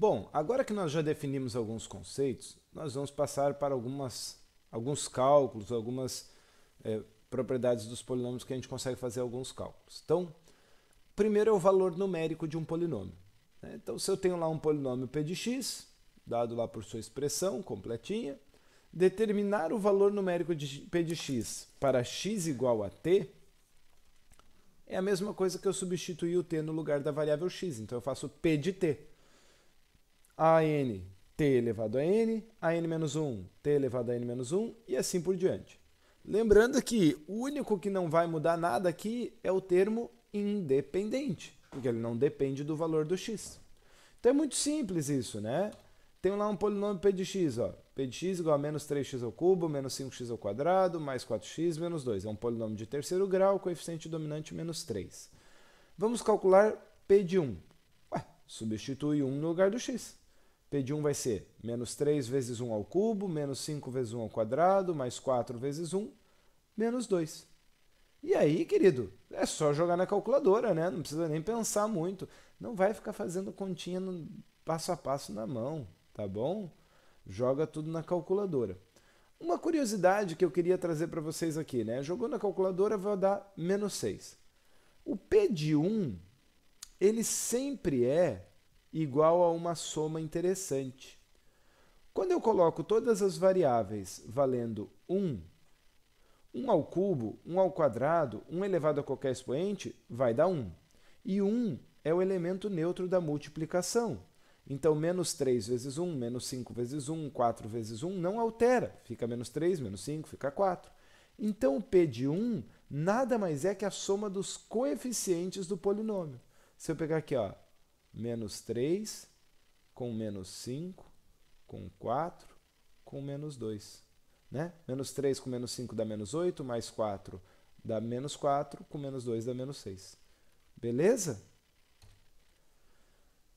Bom, agora que nós já definimos alguns conceitos, nós vamos passar para alguns cálculos, algumas propriedades dos polinômios que a gente consegue fazer alguns cálculos. Então, primeiro é o valor numérico de um polinômio. Então, se eu tenho lá um polinômio p de x, dado lá por sua expressão completinha, determinar o valor numérico de p de x para x igual a t é a mesma coisa que eu substituir o t no lugar da variável x. Então, eu faço p de t. A n, t elevado a n menos 1, t elevado a n menos 1 e assim por diante. Lembrando que o único que não vai mudar nada aqui é o termo independente, porque ele não depende do valor do x. Então é muito simples isso, né? Tem lá um polinômio p de x, ó. P de x igual a menos 3x ao cubo, menos 5x ao quadrado, mais 4x, menos 2. É um polinômio de terceiro grau, coeficiente dominante menos 3. Vamos calcular p de 1. Substitui 1 no lugar do x. P de 1 vai ser menos 3 vezes 1 ao cubo, menos 5 vezes 1 ao quadrado, mais 4 vezes 1, menos 2. E aí, querido, é só jogar na calculadora, né? Não precisa nem pensar muito. Não vai ficar fazendo continha no passo a passo na mão, tá bom? Joga tudo na calculadora. Uma curiosidade que eu queria trazer para vocês aqui, né? Jogou na calculadora, vai dar menos 6. O P de 1, ele sempre é igual a uma soma interessante. Quando eu coloco todas as variáveis valendo 1, 1 ao cubo, 1 ao quadrado, 1 elevado a qualquer expoente, vai dar 1. E 1 é o elemento neutro da multiplicação. Então, menos 3 vezes 1, menos 5 vezes 1, 4 vezes 1 não altera. Fica menos 3, menos 5, fica 4. Então, o P de 1 nada mais é que a soma dos coeficientes do polinômio. Se eu pegar aqui, ó, menos 3 com menos 5, com 4, com menos 2. Né? Menos 3 com menos 5 dá menos 8, mais 4 dá menos 4, com menos 2 dá menos 6. Beleza?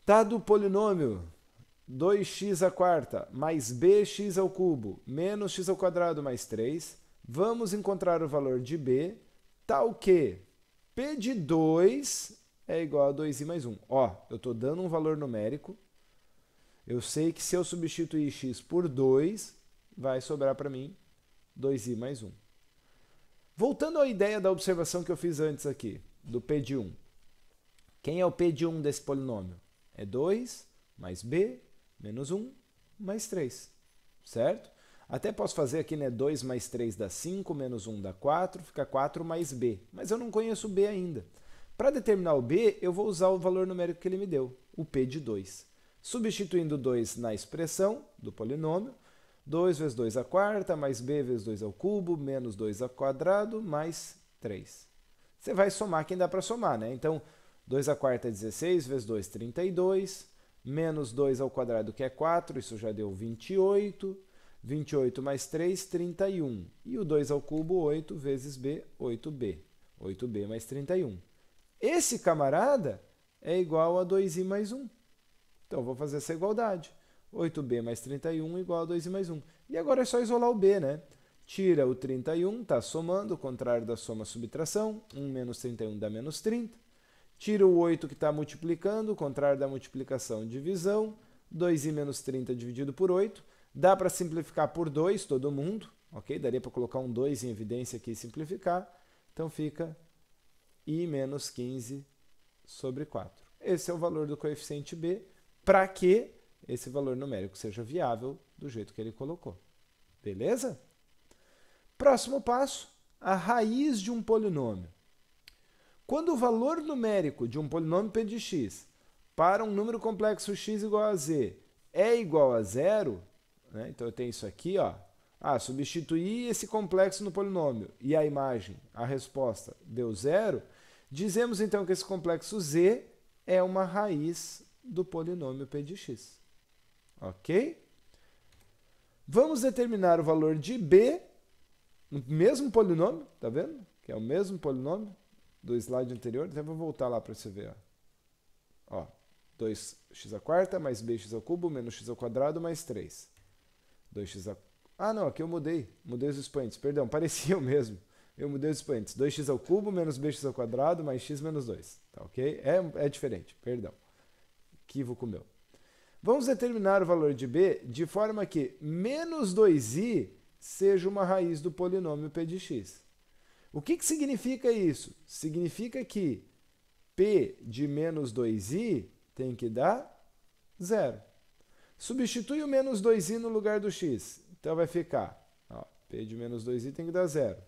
Dado o polinômio 2x à quarta mais bx ao cubo menos x ao quadrado mais 3, vamos encontrar o valor de b, tal que p de 2 é igual a 2i mais 1. Ó, eu estou dando um valor numérico. Eu sei que se eu substituir x por 2, vai sobrar para mim 2i mais 1. Voltando à ideia da observação que eu fiz antes aqui, do p de 1. Quem é o p de 1 desse polinômio? É 2 mais b menos 1 mais 3. Certo? Até posso fazer aqui, né? 2 mais 3 dá 5, menos 1 dá 4, fica 4 mais b. Mas eu não conheço o b ainda. Para determinar o b, eu vou usar o valor numérico que ele me deu, o p de 2. Substituindo 2 na expressão do polinômio, 2 vezes 2 à quarta, mais b vezes 2 ao cubo, menos 2 ao quadrado, mais 3. Você vai somar quem dá para somar, né? Então, 2 à quarta é 16, vezes 2, 32, menos 2 ao quadrado, que é 4, isso já deu 28, 28 mais 3, 31. E o 2 ao cubo, 8, vezes b, 8b. 8b mais 31. Esse camarada é igual a 2i mais 1. Então, eu vou fazer essa igualdade. 8b mais 31 igual a 2i mais 1. E agora é só isolar o b, né? Tira o 31, está somando, o contrário da soma, subtração. 1 menos 31 dá menos 30. Tira o 8 que está multiplicando, o contrário da multiplicação, divisão. 2i menos 30 dividido por 8. Dá para simplificar por 2, todo mundo. Ok? Daria para colocar um 2 em evidência aqui e simplificar. Então, fica i menos 15 sobre 4. Esse é o valor do coeficiente b, para que esse valor numérico seja viável do jeito que ele colocou. Beleza? Próximo passo, a raiz de um polinômio. Quando o valor numérico de um polinômio p de x para um número complexo x igual a z é igual a zero, né? Então eu tenho isso aqui, ó. Substituir esse complexo no polinômio e a imagem, a resposta, deu zero. Dizemos então que esse complexo z é uma raiz do polinômio p de x. Ok? Vamos determinar o valor de b no mesmo polinômio, tá vendo? Que é o mesmo polinômio do slide anterior. Até vou voltar lá para você ver. Ó, 2x à quarta mais bx ao cubo menos x ao quadrado mais 3. 2x a... não, aqui eu mudei os expoentes, perdão, parecia o mesmo. Eu mudei os expoentes. 2x ao cubo menos bx ao quadrado mais x menos 2. Tá ok? É diferente, perdão. Equívoco meu. Vamos determinar o valor de b de forma que menos 2i seja uma raiz do polinômio p de x. O que significa isso? Significa que p de menos 2i tem que dar 0. Substitui o menos 2i no lugar do x. Então vai ficar, ó, p de menos 2i tem que dar 0.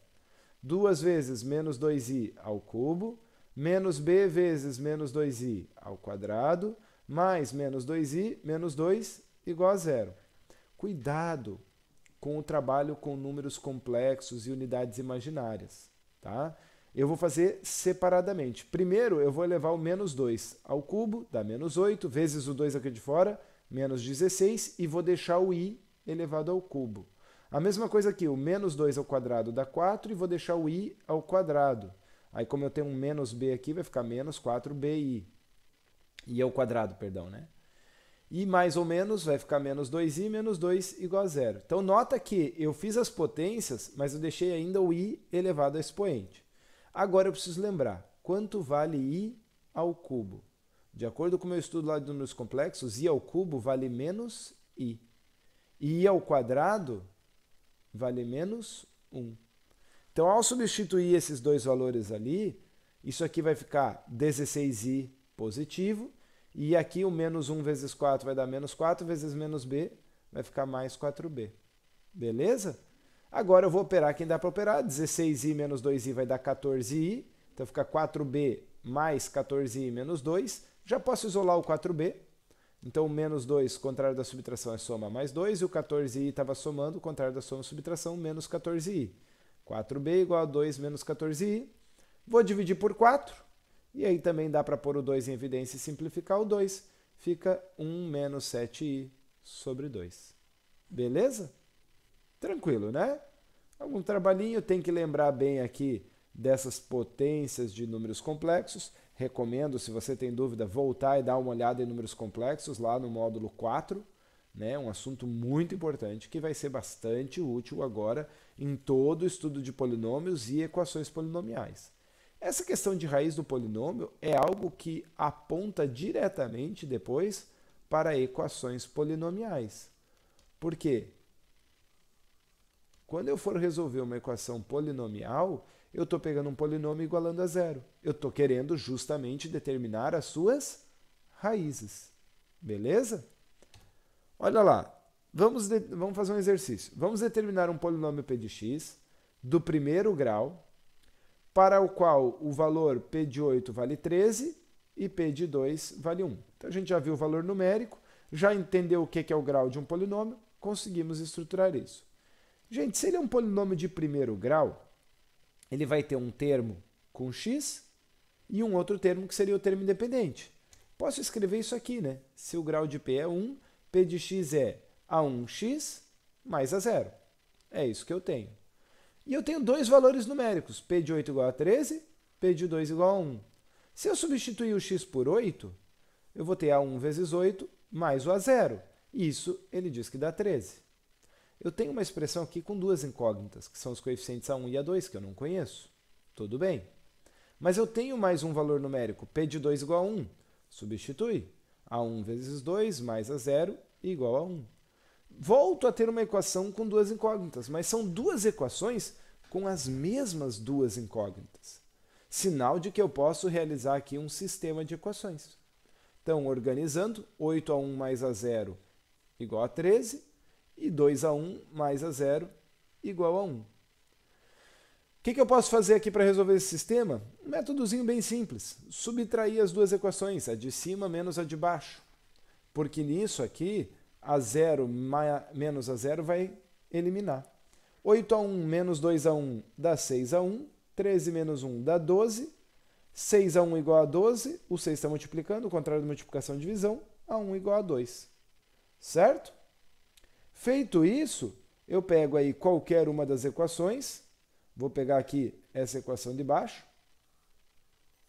2 vezes menos 2i ao cubo, menos b vezes menos 2i ao quadrado, mais menos 2i, menos 2, igual a 0. Cuidado com o trabalho com números complexos e unidades imaginárias, tá? Eu vou fazer separadamente. Primeiro, eu vou elevar o menos 2 ao cubo, dá menos 8, vezes o 2 aqui de fora, menos 16, e vou deixar o i elevado ao cubo. A mesma coisa aqui, o menos 2 ao quadrado dá 4, e vou deixar o i ao quadrado. Aí, como eu tenho um menos b aqui, vai ficar menos 4bi. I ao quadrado, perdão, né? E mais ou menos vai ficar menos 2i, menos 2 igual a 0. Então, nota que eu fiz as potências, mas eu deixei ainda o i elevado ao expoente. Agora eu preciso lembrar, quanto vale i ao cubo? De acordo com o meu estudo lá de números complexos, i ao cubo vale menos i. E i ao quadrado vale menos 1. Então, ao substituir esses dois valores ali, isso aqui vai ficar 16i positivo, e aqui o menos 1 vezes 4 vai dar menos 4, vezes menos b vai ficar mais 4b. Beleza? Agora eu vou operar quem dá para operar. 16i menos 2i vai dar 14i, então fica 4b mais 14i menos 2. Já posso isolar o 4b. Então o menos 2, contrário da subtração, é soma mais 2, e o 14i estava somando, o contrário da soma e subtração, menos 14i. 4b igual a 2 menos 14i. Vou dividir por 4. E aí também dá para pôr o 2 em evidência e simplificar o 2. Fica 1 menos 7i sobre 2. Beleza? Tranquilo, né? Algum trabalhinho, tem que lembrar bem aqui dessas potências de números complexos. Recomendo, se você tem dúvida, voltar e dar uma olhada em números complexos lá no módulo 4. Né? Um assunto muito importante que vai ser bastante útil agora em todo o estudo de polinômios e equações polinomiais. Essa questão de raiz do polinômio é algo que aponta diretamente depois para equações polinomiais. Por quê? Quando eu for resolver uma equação polinomial, eu estou pegando um polinômio igualando a zero. Eu estou querendo justamente determinar as suas raízes. Beleza? Olha lá, vamos fazer um exercício. Vamos determinar um polinômio p de x do primeiro grau, para o qual o valor p de 8 vale 13 e p de 2 vale 1. Então, a gente já viu o valor numérico, já entendeu o que é o grau de um polinômio, conseguimos estruturar isso. Gente, se ele é um polinômio de primeiro grau, ele vai ter um termo com x e um outro termo que seria o termo independente. Posso escrever isso aqui, né? Se o grau de p é 1, p de x é a1x mais a0. É isso que eu tenho. E eu tenho dois valores numéricos, p de 8 igual a 13, p de 2 igual a 1. Se eu substituir o x por 8, eu vou ter a1 vezes 8 mais o a0. Isso ele diz que dá 13. Eu tenho uma expressão aqui com duas incógnitas, que são os coeficientes a1 e a2, que eu não conheço. Tudo bem. Mas eu tenho mais um valor numérico, p de 2 igual a 1. Substitui. A1 vezes 2 mais a0 igual a 1. Volto a ter uma equação com duas incógnitas, mas são duas equações com as mesmas duas incógnitas. Sinal de que eu posso realizar aqui um sistema de equações. Então, organizando, 8a1 mais a0 igual a 13 e 2a1 mais a0 igual a 1. O que eu posso fazer aqui para resolver esse sistema? Um métodozinho bem simples. Subtrair as duas equações, a de cima menos a de baixo. Porque nisso aqui, a0 menos a0 vai eliminar. 8a1 menos 2a1 dá 6a1, 13 menos 1 dá 12, 6a1 igual a 12, o 6 está multiplicando, o contrário da multiplicação e divisão, a1 igual a 2. Certo? Feito isso, eu pego aí qualquer uma das equações, vou pegar aqui essa equação de baixo,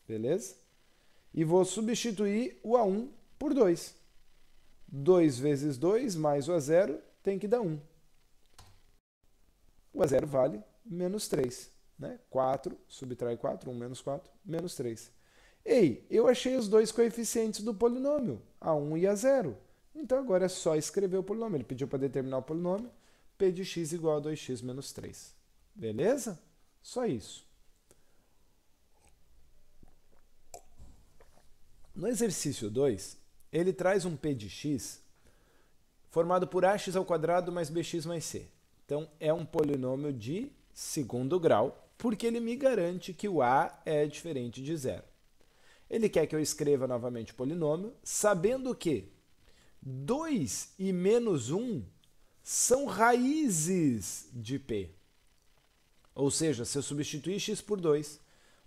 beleza? E vou substituir o a1 por 2. 2 vezes 2 mais o a0 tem que dar 1. O a0 vale menos 3. Né? 4, subtrai 4, 1 menos 4, menos 3. Ei, eu achei os dois coeficientes do polinômio, a1 e a0. Então agora é só escrever o polinômio. Ele pediu para determinar o polinômio, p de x igual a 2x menos 3. Beleza? Só isso. No exercício 2, ele traz um p de x formado por ax ao quadrado mais bx mais c. Então, é um polinômio de segundo grau, porque ele me garante que o a é diferente de zero. Ele quer que eu escreva novamente o polinômio, sabendo que 2 e menos 1 são raízes de p. Ou seja, se eu substituir x por 2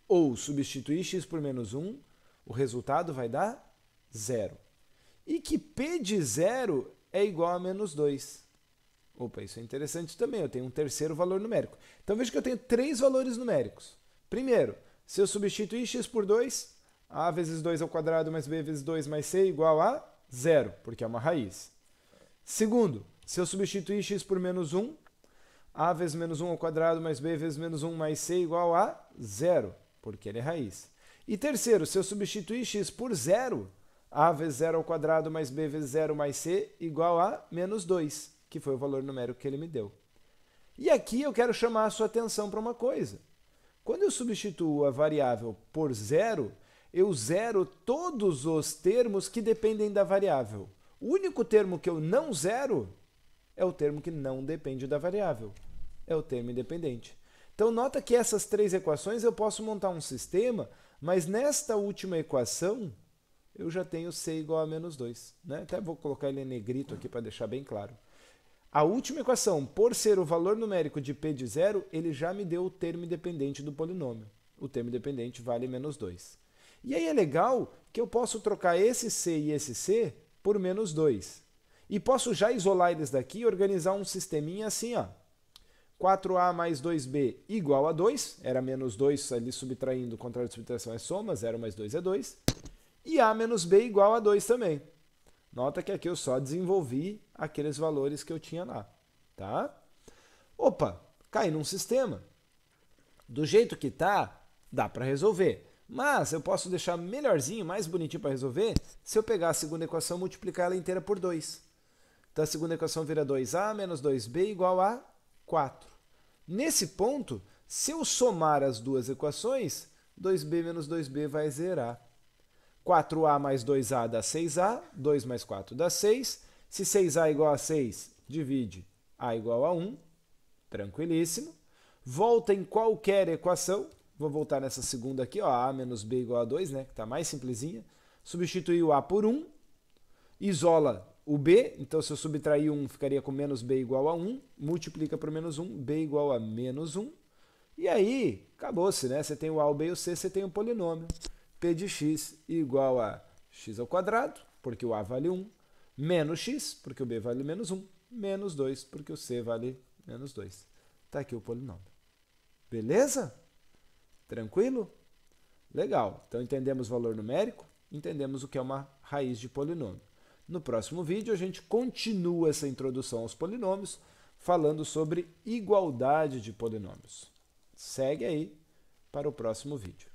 ou substituir x por menos 1, o resultado vai dar zero. E que p de zero é igual a menos 2. Opa, isso é interessante também, eu tenho um terceiro valor numérico. Então veja que eu tenho três valores numéricos. Primeiro, se eu substituir x por 2, a vezes 2 ao quadrado mais b vezes 2 mais c igual a zero, porque é uma raiz. Segundo, se eu substituir x por menos 1, a vezes menos 1 ao quadrado mais b vezes menos 1 mais c igual a zero, porque ele é raiz. E terceiro, se eu substituir x por zero, a vezes 0 ao quadrado mais b vezes 0 mais c igual a menos 2, que foi o valor numérico que ele me deu. E aqui eu quero chamar a sua atenção para uma coisa. Quando eu substituo a variável por zero, eu zero todos os termos que dependem da variável. O único termo que eu não zero é o termo que não depende da variável. É o termo independente. Então, nota que essas três equações eu posso montar um sistema, mas nesta última equação eu já tenho c igual a menos 2. Né? Até vou colocar ele em negrito aqui para deixar bem claro. A última equação, por ser o valor numérico de p de zero, ele já me deu o termo independente do polinômio. O termo independente vale menos 2. E aí é legal que eu posso trocar esse c e esse c por menos 2. E posso já isolar eles daqui e organizar um sisteminha assim, ó. 4a mais 2b igual a 2, era menos 2 ali subtraindo, o contrário de subtração é soma, 0 mais 2 é 2. E a menos b igual a 2 também. Nota que aqui eu só desenvolvi aqueles valores que eu tinha lá. Tá? Opa, cai num sistema. Do jeito que tá, dá para resolver. Mas eu posso deixar melhorzinho, mais bonitinho para resolver, se eu pegar a segunda equação e multiplicar ela inteira por 2. Então a segunda equação vira 2a menos 2b igual a 4. Nesse ponto, se eu somar as duas equações, 2b menos 2b vai zerar. 4a mais 2a dá 6a, 2 mais 4 dá 6. Se 6a é igual a 6, divide a igual a 1. Tranquilíssimo. Volta em qualquer equação. Vou voltar nessa segunda aqui, ó, a menos b igual a 2, né, que está mais simplesinha. Substituir o a por 1. Isola o b, então se eu subtrair 1, ficaria com menos b igual a 1. Multiplica por menos 1, b igual a menos 1. E aí, acabou-se, né? Você tem o a, o b e o c, você tem um polinômio. P de x igual a x ao quadrado, porque o a vale 1, menos x, porque o b vale menos 1, menos 2, porque o c vale menos 2. Está aqui o polinômio. Beleza? Tranquilo? Legal. Então, entendemos o valor numérico, entendemos o que é uma raiz de polinômio. No próximo vídeo, a gente continua essa introdução aos polinômios, falando sobre igualdade de polinômios. Segue aí para o próximo vídeo.